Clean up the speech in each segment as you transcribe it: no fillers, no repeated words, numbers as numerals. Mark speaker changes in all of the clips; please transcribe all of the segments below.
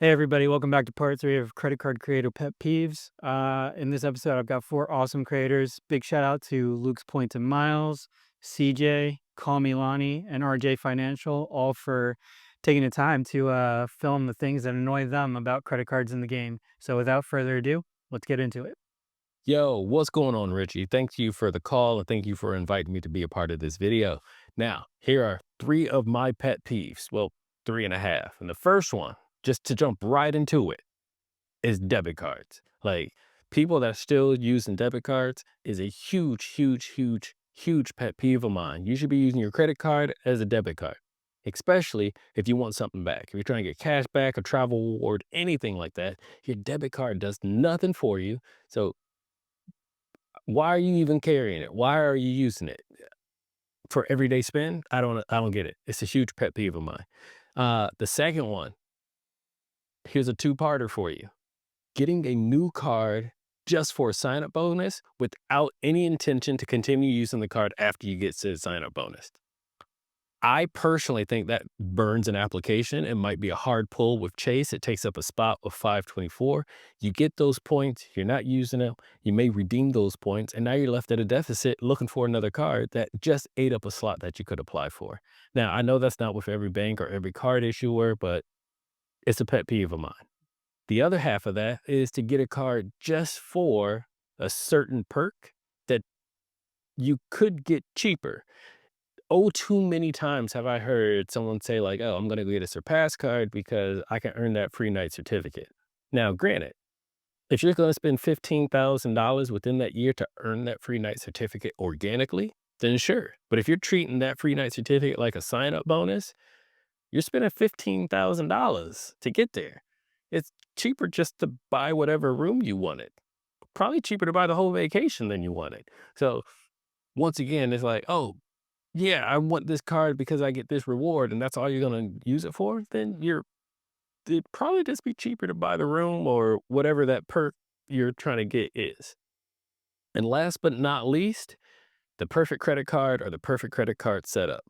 Speaker 1: Hey everybody, welcome back to part 3 of Credit Card Creator Pet Peeves. In this episode, I've got 4 awesome creators. Big shout out to Luke's Point and Miles, CJ, Call Me Lani, and RJ Financial, all for taking the time to film the things that annoy them about credit cards in the game. So without further ado, let's get into it.
Speaker 2: Yo, what's going on, Richie? Thank you for the call and thank you for inviting me to be a part of this video. Now, here are 3 of my pet peeves. Well, 3.5. And the first one, just to jump right into it, is debit cards. Like, people that are still using debit cards is a huge, huge, huge, huge pet peeve of mine. You should be using your credit card as a debit card, especially if you want something back. If you're trying to get cash back, a travel reward, anything like that, your debit card does nothing for you. So why are you even carrying it? Why are you using it? For everyday spend? I don't get it. It's a huge pet peeve of mine. The second one, here's a two-parter for you. Getting a new card just for a sign-up bonus without any intention to continue using the card after you get said sign-up bonus. I personally think that burns an application. It might be a hard pull with Chase. It takes up a spot with 524. You get those points, you're not using them. You may redeem those points, and now you're left at a deficit looking for another card that just ate up a slot that you could apply for. Now, I know that's not with every bank or every card issuer, but it's a pet peeve of mine. The other half of that is to get a card just for a certain perk that you could get cheaper. Oh, too many times have I heard someone say like, "Oh, I'm gonna get a Surpass card because I can earn that free night certificate." Now, granted, if you're gonna spend $15,000 within that year to earn that free night certificate organically, then sure. But if you're treating that free night certificate like a sign-up bonus, you're spending $15,000 to get there. It's cheaper just to buy whatever room you wanted. Probably cheaper to buy the whole vacation than you wanted. So once again, it's like, "Oh, yeah, I want this card because I get this reward and that's all you're gonna use it for," then it'd probably just be cheaper to buy the room or whatever that perk you're trying to get is. And last but not least, the perfect credit card or the perfect credit card setup.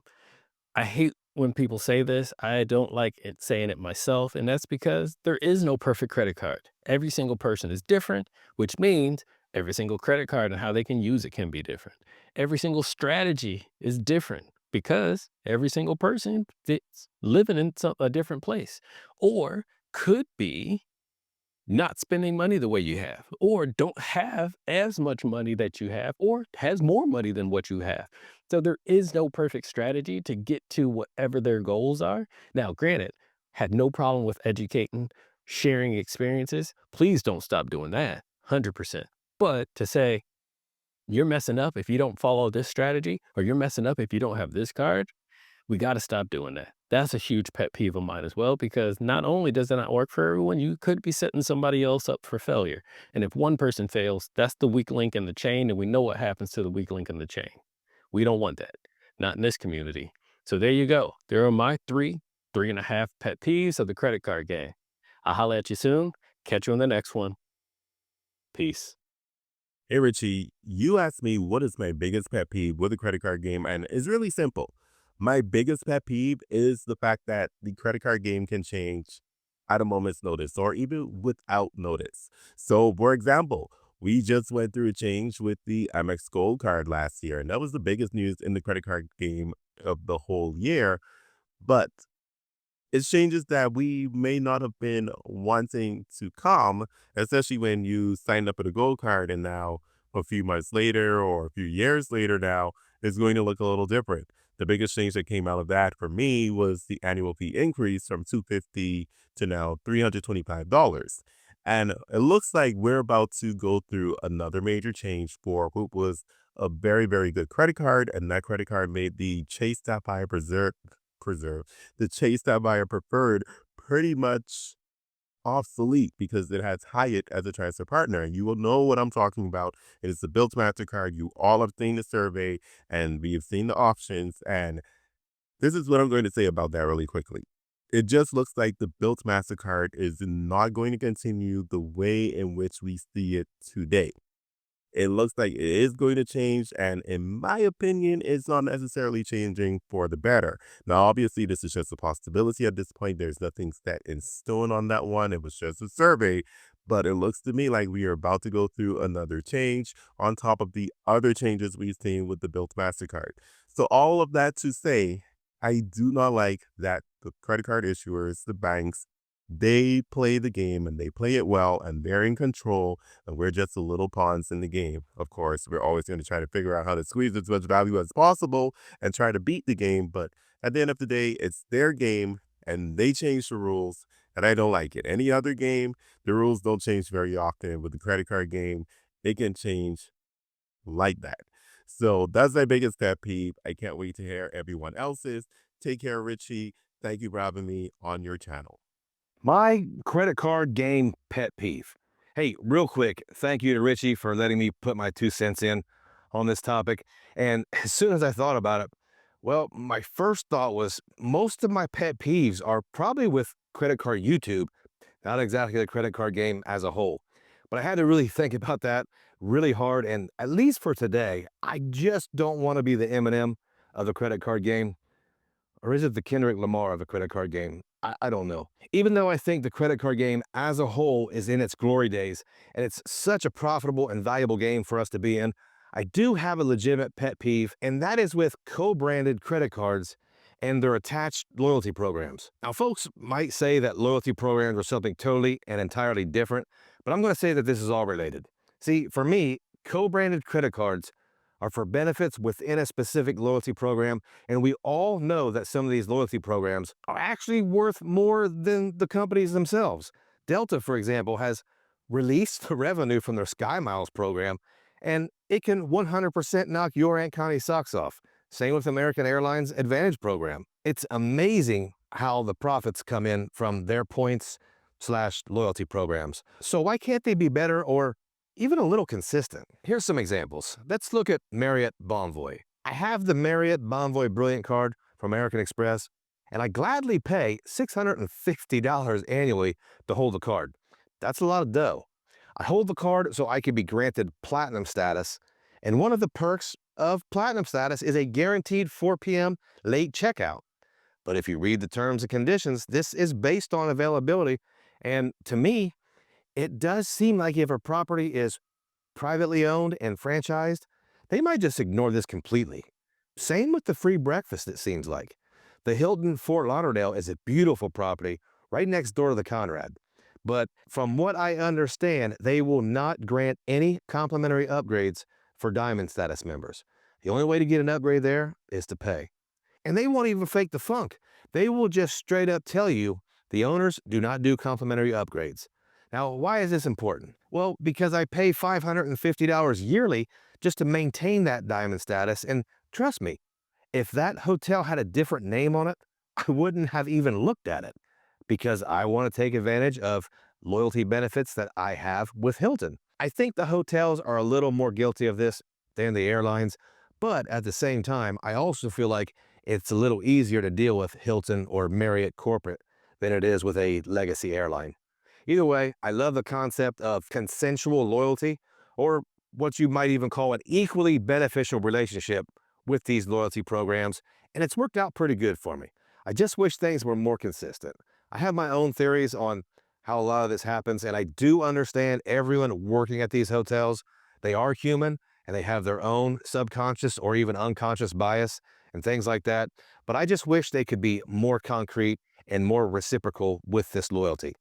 Speaker 2: I hate when people say this. I don't like it saying it myself, and that's because there is no perfect credit card. Every single person is different, which means every single credit card and how they can use it can be different. Every single strategy is different because every single person fits living in a different place or could be not spending money the way you have, or don't have as much money that you have, or has more money than what you have. So there is no perfect strategy to get to whatever their goals are. Now, granted, had no problem with educating, sharing experiences. Please don't stop doing that, 100%. But to say, you're messing up if you don't follow this strategy, or you're messing up if you don't have this card, we got to stop doing that. That's a huge pet peeve of mine as well, because not only does it not work for everyone, you could be setting somebody else up for failure. And if one person fails, that's the weak link in the chain. And we know what happens to the weak link in the chain. We don't want that. Not in this community. So there you go. There are my 3.5 pet peeves of the credit card game. I'll holler at you soon. Catch you on the next one. Peace.
Speaker 3: Hey Richie, you asked me what is my biggest pet peeve with the credit card game, and it's really simple. My biggest pet peeve is the fact that the credit card game can change at a moment's notice or even without notice. So, for example, we just went through a change with the Amex Gold card last year, and that was the biggest news in the credit card game of the whole year. But it's changes that we may not have been wanting to come, especially when you signed up with a gold card and now a few months later or a few years later now, it's going to look a little different. The biggest change that came out of that for me was the annual fee increase from $250 to now $325. And it looks like we're about to go through another major change for what was a very, very good credit card. And that credit card made the Chase Sapphire Preserve the Chase Sapphire Preferred pretty much obsolete because it has Hyatt as a transfer partner. And you will know what I'm talking about. It is the Built Mastercard. You all have seen the survey and we have seen the options. And this is what I'm going to say about that really quickly. It just looks like the Built Mastercard is not going to continue the way in which we see it today. It looks like it is going to change, and in my opinion, it's not necessarily changing for the better. Now, obviously, this is just a possibility at this point. There's nothing set in stone on that one. It was just a survey, but it looks to me like we are about to go through another change on top of the other changes we've seen with the Built MasterCard. So all of that to say, I do not like that the credit card issuers, the banks, they play the game and they play it well and they're in control and we're just the little pawns in the game. Of course, we're always going to try to figure out how to squeeze as much value as possible and try to beat the game. But at the end of the day, it's their game and they change the rules. And I don't like it. Any other game, the rules don't change very often. With the credit card game, they can change like that. So that's my biggest pet peeve. I can't wait to hear everyone else's. Take care, Richie. Thank you for having me on your channel.
Speaker 4: My credit card game pet peeve. Hey, real quick, thank you to Richie for letting me put my 2 cents in on this topic. And as soon as I thought about it, well, my first thought was most of my pet peeves are probably with credit card YouTube, not exactly the credit card game as a whole. But I had to really think about that really hard. And at least for today, I just don't want to be the Eminem of the credit card game. Or is it the Kendrick Lamar of the credit card game? I don't know. Even though I think the credit card game as a whole is in its glory days, and it's such a profitable and valuable game for us to be in, I do have a legitimate pet peeve, and that is with co-branded credit cards and their attached loyalty programs. Now, folks might say that loyalty programs are something totally and entirely different, but I'm going to say that this is all related. See, for me, co-branded credit cards are for benefits within a specific loyalty program. And we all know that some of these loyalty programs are actually worth more than the companies themselves. Delta, for example, has released the revenue from their Sky Miles program, and it can 100% knock your Aunt Connie's socks off. Same with American Airlines Advantage program. It's amazing how the profits come in from their points slash loyalty programs. So why can't they be better or even a little consistent? Here's some examples. Let's look at Marriott Bonvoy. I have the Marriott Bonvoy Brilliant Card from American Express, and I gladly pay $650 annually to hold the card. That's a lot of dough. I hold the card so I can be granted platinum status, and one of the perks of platinum status is a guaranteed 4 p.m. late checkout. But if you read the terms and conditions, this is based on availability, and to me, it does seem like if a property is privately owned and franchised, they might just ignore this completely. Same with the free breakfast, it seems like. The Hilton Fort Lauderdale is a beautiful property right next door to the Conrad. But from what I understand, they will not grant any complimentary upgrades for Diamond status members. The only way to get an upgrade there is to pay. And they won't even fake the funk. They will just straight up tell you the owners do not do complimentary upgrades. Now, why is this important? Well, because I pay $550 yearly just to maintain that diamond status. And trust me, if that hotel had a different name on it, I wouldn't have even looked at it because I want to take advantage of loyalty benefits that I have with Hilton. I think the hotels are a little more guilty of this than the airlines, but at the same time, I also feel like it's a little easier to deal with Hilton or Marriott corporate than it is with a legacy airline. Either way, I love the concept of consensual loyalty, or what you might even call an equally beneficial relationship with these loyalty programs, and it's worked out pretty good for me. I just wish things were more consistent. I have my own theories on how a lot of this happens, and I do understand everyone working at these hotels. They are human, and they have their own subconscious or even unconscious bias and things like that. But I just wish they could be more concrete and more reciprocal with this loyalty.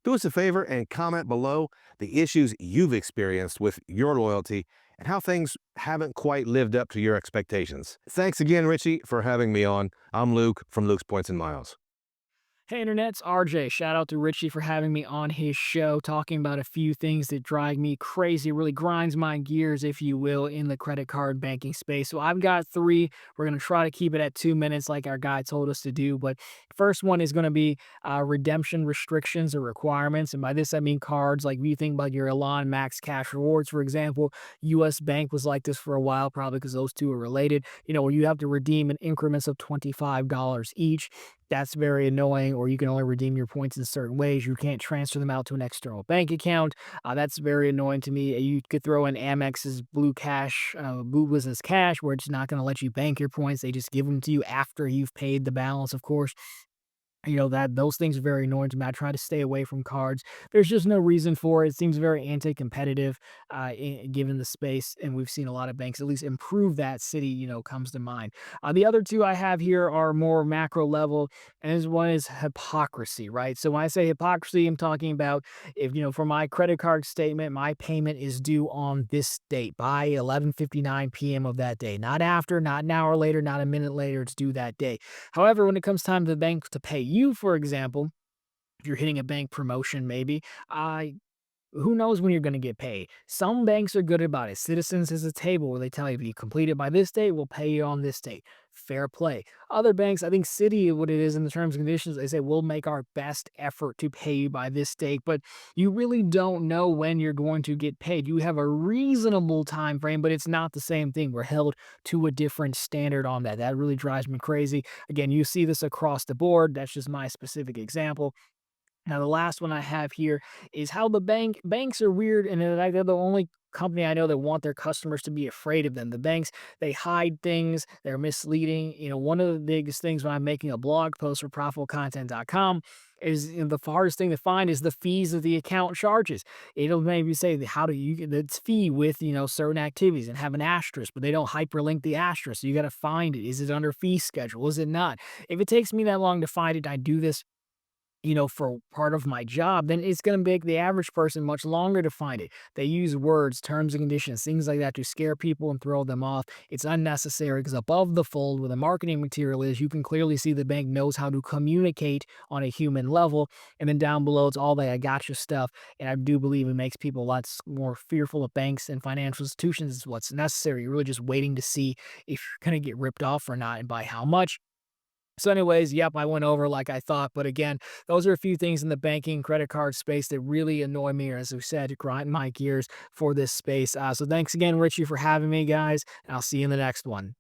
Speaker 4: Do us a favor and comment below the issues you've experienced with your loyalty and how things haven't quite lived up to your expectations. Thanks again, Richie, for having me on. I'm Luke from Luke's Points and Miles.
Speaker 5: Hey internet's RJ. Shout out to Richie for having me on his show, talking about a few things that drive me crazy, really grinds my gears, if you will, in the credit card banking space. So I've got three. We're going to try to keep it at 2 minutes like our guy told us to do. But first one is going to be redemption restrictions or requirements. And by this, I mean cards. Like if you think about your Elan Max Cash Rewards, for example, US Bank was like this for a while, probably because those two are related, where you have to redeem in increments of $25 each. That's very annoying, or you can only redeem your points in certain ways. You can't transfer them out to an external bank account. That's very annoying to me. You could throw in Amex's Blue Cash, Blue Business Cash, where it's not going to let you bank your points. They just give them to you after you've paid the balance, of course. That those things are very annoying to me. I try to stay away from cards. There's just no reason for it. It seems very anti-competitive, given the space, and we've seen a lot of banks at least improve that. City, comes to mind. The other two I have here are more macro level, and this one is hypocrisy, right? So when I say hypocrisy, I'm talking about if for my credit card statement, my payment is due on this date by 11:59 p.m. of that day, not after, not an hour later, not a minute later. It's due that day. However, when it comes time to the bank to pay you, for example, if you're hitting a bank promotion, maybe, who knows when you're going to get paid? Some banks are good about it. Citizens is a table where they tell you if you complete it by this date, we'll pay you on this date. Fair play. Other banks, I think Citi, what it is in the terms and conditions, they say we'll make our best effort to pay you by this date, but you really don't know when you're going to get paid. You have a reasonable time frame, but it's not the same thing. We're held to a different standard on that. That really drives me crazy. Again, you see this across the board. That's just my specific example. Now, the last one I have here is how the banks are weird, and they're the only company I know that want their customers to be afraid of them. The banks, they hide things, they're misleading. One of the biggest things when I'm making a blog post for profitable-content.com is the hardest thing to find is the fees that the account charges. It'll maybe say how do you get its fee with certain activities and have an asterisk, but they don't hyperlink the asterisk. So you got to find it. Is it under fee schedule? Is it not? If it takes me that long to find it, I do this for part of my job, then it's going to make the average person much longer to find it. They use words, terms and conditions, things like that to scare people and throw them off. It's unnecessary because above the fold, where the marketing material is, you can clearly see the bank knows how to communicate on a human level. And then down below, it's all the I gotcha stuff. And I do believe it makes people a lot more fearful of banks and financial institutions. Is what's necessary. You're really just waiting to see if you're going to get ripped off or not and by how much. So anyways, yep, I went over like I thought. But again, those are a few things in the banking credit card space that really annoy me, or as we said, grind my gears for this space. So thanks again, Richie, for having me, guys. And I'll see you in the next one.